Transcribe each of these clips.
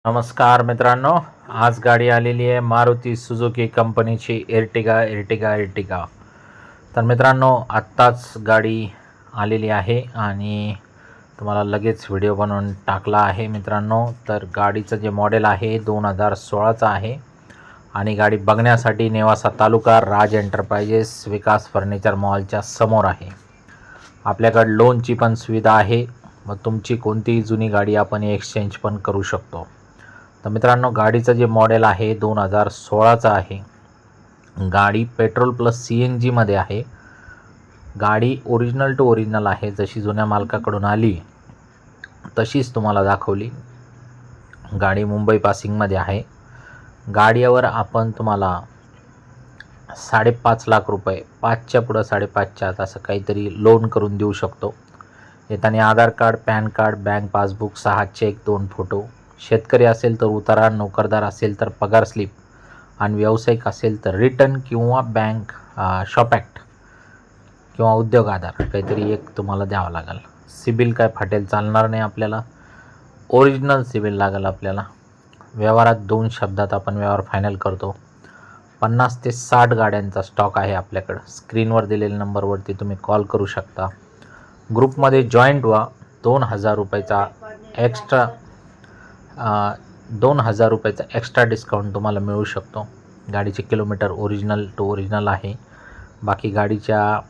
नमस्कार मित्रांनो, आज गाडी आलेली आहे मारुती सुझुकी कंपनीची एर्टिगा। तर मित्रांनो, आत्ताच गाडी आलेली आहे आणि तुम्हाला लगेच व्हिडिओ बनवून टाकला आहे मित्रांनो। तर गाडीचं जे मॉडेल आहे 2016चं आहे आणि गाडी बघण्यासाठी नेवासा तालुका राज एंटरप्राइजेस विकास फर्निचर मॉलच्या समोर आहे। आपल्याकडे लोनची पण सुविधा आहे व तुमची कोणतीही जुनी गाडी आपण एक्सचेंज पण करू शकतो। तर मित्रांनो, गाडीचं जे मॉडेल आहे 2016चं आहे। गाडी पेट्रोल प्लस CNG मध्ये आहे। गाडी ओरिजिनल टू ओरिजिनल आहे, जशी जुन्या मालकाकडून आली तशीच तुम्हाला दाखवली। गाडी मुंबई पासिंगमध्ये आहे। गाडीवर आपण तुम्हाला 5.5 लाख रुपये, 5च्या पुढं 5.5च्या आत असं काहीतरी लोन करून देऊ शकतो। येताना Aadhaar card, PAN card, bank passbook, 6 cheque, 2 photo, शेतकरी असेल तर उतारा, नोकरदार असेल तर पगार स्लिप आणि व्यावसायिक असेल तर रिटर्न किंवा बँक शॉप ॲक्ट किंवा उद्योग आधार काहीतरी एक तुम्हाला द्यावं लागेल। सिबिल काय फाटेल चालणार नाही, आपल्याला ओरिजिनल सिबिल लागेल आपल्याला। व्यवहारात 2 शब्दात आपण व्यवहार फायनल करतो। 50 ते 60 गाड्यांचा स्टॉक आहे आपल्याकडं। स्क्रीनवर दिलेल्या नंबरवरती तुम्ही कॉल करू शकता। ग्रुपमध्ये जॉईंट व्हा। 2,000 रुपयाचा एक्स्ट्रा डिस्काउंट तुम्हाला मिळू शकतो। गाडीचे किलोमीटर ओरिजिनल टू ओरिजिनल आहे। बाकी गाडीच्या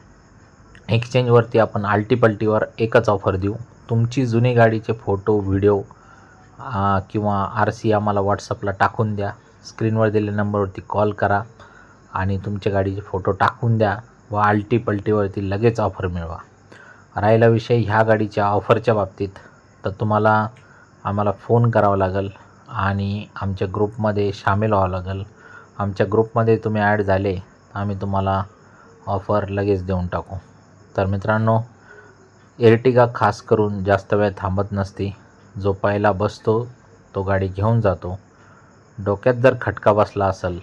एक्सचेंजवरती आपण आल्टीपल्टीवर एकच ऑफर देऊ। तुमची जुनी गाडीचे फोटो, व्हिडिओ किंवा RC आम्हाला व्हॉट्सअपला टाकून द्या। स्क्रीनवर दिलेल्या नंबरवरती कॉल करा आणि तुमच्या गाडीचे फोटो टाकून द्या व आल्टीपल्टीवरती लगेच ऑफर मिळवा। राहिला विषय ह्या गाडीच्या ऑफरच्या बाबतीत, तर तुम्हाला आम्हाला फोन करावा लागेल आणि आमच्या ग्रुपमध्ये सामील व्हावं लागेल। आमच्या ग्रुपमध्ये तुम्ही ॲड झाले तर आम्ही तुम्हाला ऑफर लगेच देऊन टाकू। तर मित्रांनो, एर्टिगा खास करून जास्त वेळ थांबत नसते। जो पहिला बसतो तो गाडी घेऊन जातो। डोक्यात जर खटका बसला असेल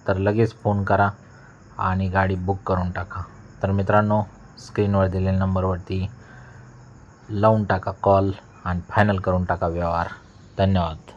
तर लगेच फोन करा आणि गाडी बुक करून टाका। तर मित्रांनो, स्क्रीनवर दिलेल्या नंबरवरती लावून टाका कॉल आणि फायनल करून टाका व्यवहार। धन्यवाद।